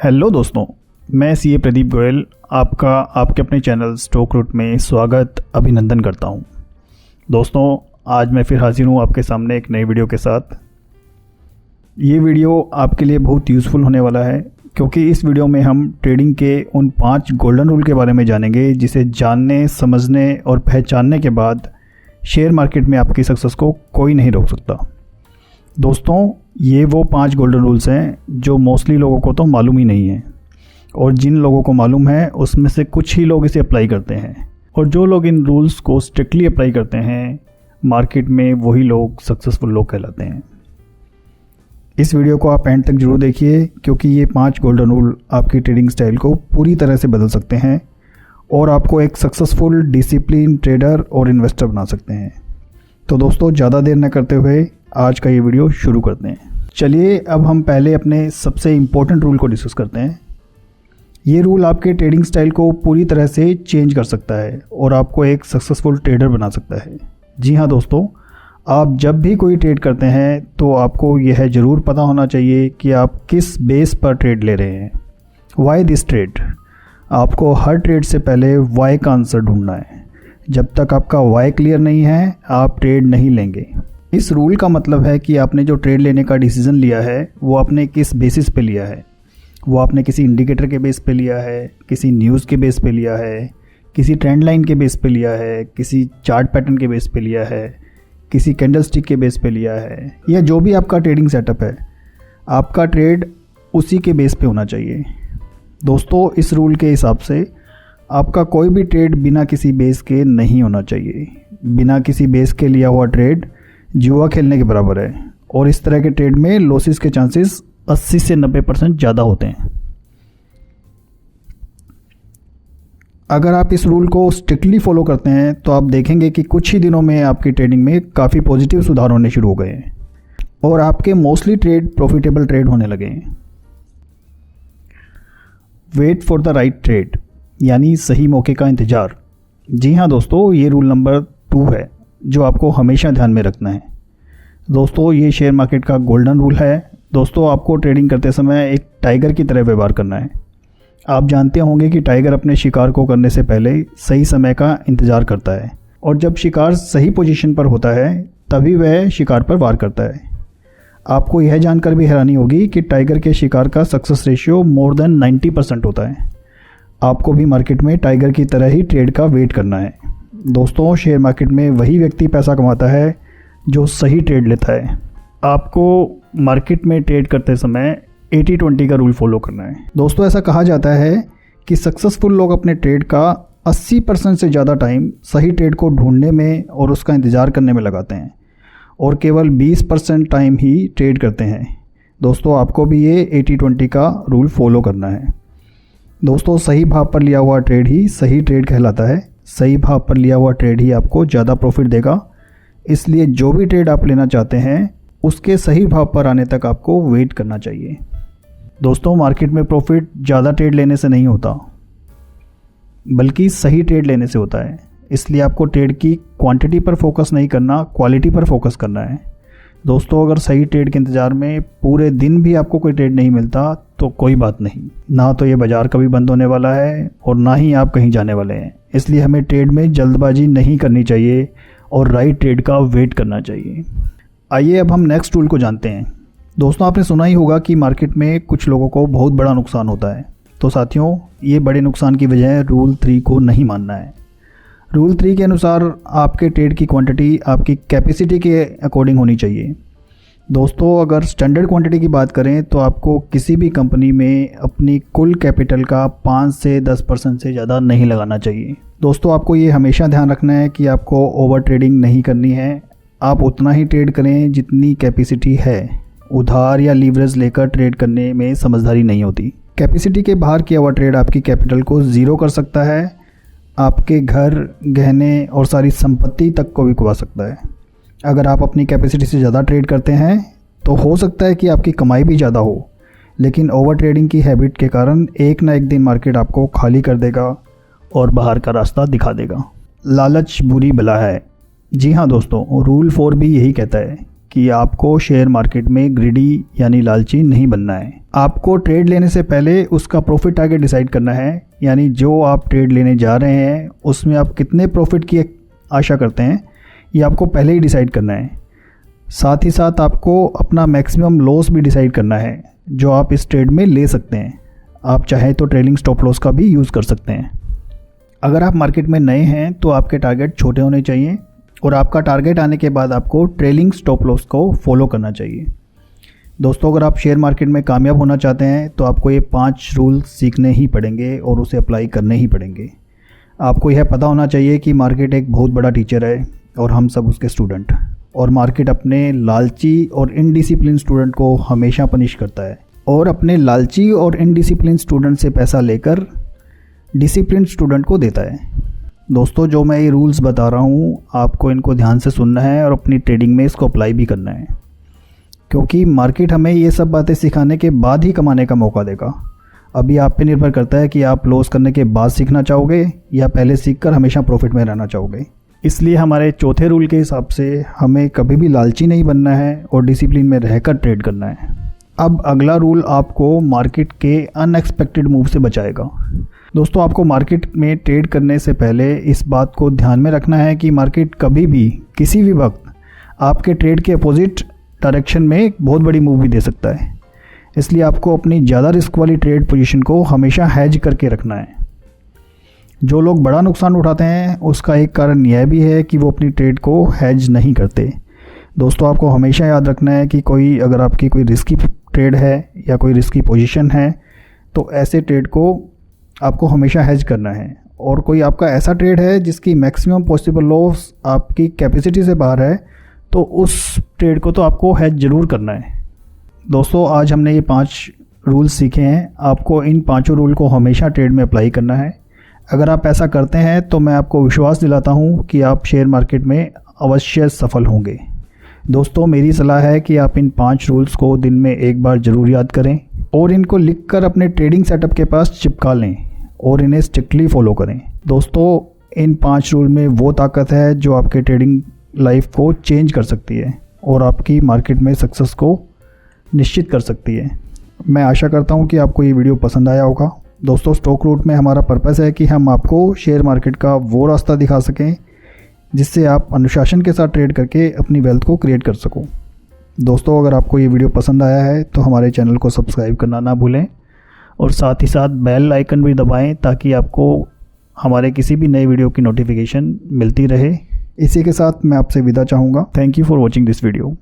Hello दोस्तों, मैं CA Pradeep Goyal आपका आपके अपने चैनल स्टॉक रूट में स्वागत अभिनंदन करता हूं। दोस्तों, आज मैं फिर हाजिर हूं आपके सामने एक नई वीडियो के साथ। ये वीडियो आपके लिए बहुत यूज़फुल होने वाला है क्योंकि इस वीडियो में हम ट्रेडिंग के उन 5 गोल्डन रूल के बारे में जानेंगे जिसे जानने, समझने और पहचानने के बाद शेयर मार्केट में आपकी सक्सेस को कोई नहीं रोक सकता। दोस्तों, ये वो 5 गोल्डन रूल्स हैं जो मोस्टली लोगों को तो मालूम ही नहीं है, और जिन लोगों को मालूम है उसमें से कुछ ही लोग इसे अप्लाई करते हैं, और जो लोग इन रूल्स को स्ट्रिक्टली अप्लाई करते हैं मार्केट में वही लोग सक्सेसफुल लोग कहलाते हैं। इस वीडियो को आप एंड तक जरूर देखिए क्योंकि ये 5 गोल्डन रूल आपकी ट्रेडिंग स्टाइल को पूरी तरह से बदल सकते हैं और आपको एक सक्सेसफुल डिसिप्लिन ट्रेडर और इन्वेस्टर बना सकते हैं। तो दोस्तों, ज़्यादा देर न करते हुए आज का ये वीडियो शुरू करते हैं। चलिए अब हम पहले अपने सबसे इम्पोर्टेंट रूल को डिस्कस करते हैं। ये रूल आपके ट्रेडिंग स्टाइल को पूरी तरह से चेंज कर सकता है और आपको एक सक्सेसफुल ट्रेडर बना सकता है। जी हाँ दोस्तों, आप जब भी कोई ट्रेड करते हैं तो आपको यह ज़रूर पता होना चाहिए कि आप किस बेस पर ट्रेड ले रहे हैं। Why this trade? आपको हर ट्रेड से पहले वाई का आंसर ढूंढना है। जब तक आपका वाई क्लियर नहीं है आप ट्रेड नहीं लेंगे। इस रूल का मतलब है कि आपने जो ट्रेड लेने का डिसीज़न लिया है वो आपने किस बेसिस पे लिया है। वो आपने किसी इंडिकेटर के बेस पे लिया है, किसी न्यूज़ के बेस पे लिया है, किसी ट्रेंड लाइन के बेस पे लिया है, किसी चार्ट पैटर्न के बेस पे लिया है, किसी कैंडलस्टिक के बेस पे लिया है, या जो भी आपका ट्रेडिंग सेटअप है आपका ट्रेड उसी के बेस पे होना चाहिए। दोस्तों, इस रूल के हिसाब से आपका कोई भी ट्रेड बिना किसी बेस के नहीं होना चाहिए। बिना किसी बेस के लिया हुआ ट्रेड जुआ खेलने के बराबर है, और इस तरह के ट्रेड में लॉसेस के चांसेस 80 से 90% ज़्यादा होते हैं। अगर आप इस रूल को स्ट्रिक्टली फॉलो करते हैं तो आप देखेंगे कि कुछ ही दिनों में आपकी ट्रेडिंग में काफ़ी पॉजिटिव सुधार होने शुरू हो गए हैं और आपके मोस्टली ट्रेड प्रॉफिटेबल ट्रेड होने लगे हैं। Wait for the right trade, यानी सही मौके का इंतज़ार। जी हाँ दोस्तों, ये रूल नंबर 2 है जो आपको हमेशा ध्यान में रखना है। दोस्तों, ये शेयर मार्केट का गोल्डन रूल है। दोस्तों, आपको ट्रेडिंग करते समय एक टाइगर की तरह व्यवहार करना है। आप जानते होंगे कि टाइगर अपने शिकार को करने से पहले सही समय का इंतज़ार करता है, और जब शिकार सही पोजीशन पर होता है तभी वह शिकार पर वार करता है। आपको यह जानकर भी हैरानी होगी कि टाइगर के शिकार का सक्सेस रेशियो मोर देन 90% होता है। आपको भी मार्केट में टाइगर की तरह ही ट्रेड का वेट करना है। दोस्तों, शेयर मार्केट में वही व्यक्ति पैसा कमाता है जो सही ट्रेड लेता है। आपको मार्केट में ट्रेड करते समय 80-20 का रूल फॉलो करना है। दोस्तों, ऐसा कहा जाता है कि सक्सेसफुल लोग अपने ट्रेड का 80% से ज़्यादा टाइम सही ट्रेड को ढूंढने में और उसका इंतज़ार करने में लगाते हैं, और केवल 20% टाइम ही ट्रेड करते हैं। दोस्तों, आपको भी ये 80-20 का रूल फॉलो करना है। दोस्तों, सही भाव पर लिया हुआ ट्रेड ही सही ट्रेड कहलाता है। सही भाव पर लिया हुआ ट्रेड ही आपको ज़्यादा प्रॉफिट देगा। इसलिए जो भी ट्रेड आप लेना चाहते हैं उसके सही भाव पर आने तक आपको वेट करना चाहिए। दोस्तों, मार्केट में प्रॉफिट ज़्यादा ट्रेड लेने से नहीं होता बल्कि सही ट्रेड लेने से होता है। इसलिए आपको ट्रेड की क्वांटिटी पर फोकस नहीं करना, क्वालिटी पर फोकस करना है। दोस्तों, अगर सही ट्रेड के इंतज़ार में पूरे दिन भी आपको कोई ट्रेड नहीं मिलता तो कोई बात नहीं, ना तो ये बाज़ार कभी बंद होने वाला है और ना ही आप कहीं जाने वाले हैं। इसलिए हमें ट्रेड में जल्दबाजी नहीं करनी चाहिए और राइट ट्रेड का वेट करना चाहिए। आइए अब हम नेक्स्ट रूल को जानते हैं। दोस्तों, आपने सुना ही होगा कि मार्केट में कुछ लोगों को बहुत बड़ा नुकसान होता है। तो साथियों, ये बड़े नुकसान की वजह रूल 3 को नहीं मानना है। रूल 3 के अनुसार आपके ट्रेड की क्वांटिटी आपकी कैपेसिटी के अकॉर्डिंग होनी चाहिए। दोस्तों, अगर स्टैंडर्ड क्वांटिटी की बात करें तो आपको किसी भी कंपनी में अपनी कुल कैपिटल का 5 से 10% से ज़्यादा नहीं लगाना चाहिए। दोस्तों, आपको ये हमेशा ध्यान रखना है कि आपको ओवर ट्रेडिंग नहीं करनी है। आप उतना ही ट्रेड करें जितनी कैपेसिटी है। उधार या लीवरेज लेकर ट्रेड करने में समझदारी नहीं होती। कैपेसिटी के बाहर किया हुआ ट्रेड आपकी कैपिटल को ज़ीरो कर सकता है, आपके घर, गहने और सारी संपत्ति तक को भी खुआ सकता है। अगर आप अपनी कैपेसिटी से ज़्यादा ट्रेड करते हैं तो हो सकता है कि आपकी कमाई भी ज़्यादा हो, लेकिन ओवर ट्रेडिंग की हैबिट के कारण एक ना एक दिन मार्केट आपको खाली कर देगा और बाहर का रास्ता दिखा देगा। लालच बुरी बला है। जी हाँ दोस्तों, रूल 4 भी यही कहता है कि आपको शेयर मार्केट में ग्रीडी यानी लालची नहीं बनना है। आपको ट्रेड लेने से पहले उसका प्रॉफिट टारगेट डिसाइड करना है, यानी जो आप ट्रेड लेने जा रहे हैं उसमें आप कितने प्रॉफिट की आशा करते हैं ये आपको पहले ही डिसाइड करना है। साथ ही साथ आपको अपना मैक्सिमम लॉस भी डिसाइड करना है जो आप इस ट्रेड में ले सकते हैं। आप चाहें तो ट्रेलिंग स्टॉप लॉस का भी यूज़ कर सकते हैं। अगर आप मार्केट में नए हैं तो आपके टारगेट छोटे होने चाहिए और आपका टारगेट आने के बाद आपको ट्रेलिंग स्टॉप लॉस को फॉलो करना चाहिए। दोस्तों, अगर आप शेयर मार्केट में कामयाब होना चाहते हैं तो आपको ये 5 रूल सीखने ही पड़ेंगे और उसे अप्लाई करने ही पड़ेंगे। आपको यह पता होना चाहिए कि मार्केट एक बहुत बड़ा टीचर है और हम सब उसके स्टूडेंट, और मार्केट अपने लालची और इनडिसिप्लिन स्टूडेंट को हमेशा पनिश करता है और अपने लालची और इनडिसिप्लिन स्टूडेंट से पैसा लेकर डिसिप्लिन स्टूडेंट को देता है। दोस्तों, जो मैं ये रूल्स बता रहा हूँ आपको इनको ध्यान से सुनना है और अपनी ट्रेडिंग में इसको अप्लाई भी करना है, क्योंकि मार्केट हमें ये सब बातें सिखाने के बाद ही कमाने का मौका देगा। अभी आप पे निर्भर करता है कि आप लॉस करने के बाद सीखना चाहोगे या पहले सीखकर हमेशा प्रॉफिट में रहना चाहोगे। इसलिए हमारे चौथे रूल के हिसाब से हमें कभी भी लालची नहीं बनना है और डिसिप्लिन में रहकर ट्रेड करना है। अब अगला रूल आपको मार्केट के अनएक्सपेक्टेड मूव से बचाएगा। दोस्तों, आपको मार्केट में ट्रेड करने से पहले इस बात को ध्यान में रखना है कि मार्केट कभी भी किसी भी वक्त आपके ट्रेड के अपोजिट डायरेक्शन में एक बहुत बड़ी मूव भी दे सकता है। इसलिए आपको अपनी ज़्यादा रिस्क वाली ट्रेड पोजीशन को हमेशा हैज करके रखना है। जो लोग बड़ा नुकसान उठाते हैं उसका एक कारण यह भी है कि वो अपनी ट्रेड को हैज नहीं करते। दोस्तों, आपको हमेशा याद रखना है कि अगर आपकी कोई रिस्की ट्रेड है या कोई रिस्की पोजीशन है तो ऐसे ट्रेड को आपको हमेशा हैज करना है, और कोई आपका ऐसा ट्रेड है जिसकी मैक्सिमम पॉसिबल लॉस आपकी कैपेसिटी से बाहर है तो उस ट्रेड को तो आपको हैज ज़रूर करना है। दोस्तों, आज हमने ये 5 रूल्स सीखे हैं। आपको इन 5 रूल को हमेशा ट्रेड में अप्लाई करना है। अगर आप ऐसा करते हैं तो मैं आपको विश्वास दिलाता हूँ कि आप शेयर मार्केट में अवश्य सफल होंगे। दोस्तों, मेरी सलाह है कि आप इन 5 रूल्स को दिन में एक बार ज़रूर याद करें और इनको लिखकर अपने ट्रेडिंग सेटअप के पास चिपका लें और इन्हें स्ट्रिक्टली फॉलो करें। दोस्तों, इन 5 रूल में वो ताकत है जो आपके ट्रेडिंग लाइफ को चेंज कर सकती है और आपकी मार्केट में सक्सेस को निश्चित कर सकती है। मैं आशा करता हूँ कि आपको ये वीडियो पसंद आया होगा। दोस्तों, स्टॉक रूट में हमारा पर्पस है कि हम आपको शेयर मार्केट का वो रास्ता दिखा सकें जिससे आप अनुशासन के साथ ट्रेड करके अपनी वेल्थ को क्रिएट कर सको। दोस्तों, अगर आपको ये वीडियो पसंद आया है तो हमारे चैनल को सब्सक्राइब करना ना भूलें और साथ ही साथ बेल आइकन भी दबाएं ताकि आपको हमारे किसी भी नए वीडियो की नोटिफिकेशन मिलती रहे। इसी के साथ मैं आपसे विदा चाहूँगा। Thank you for watching this video.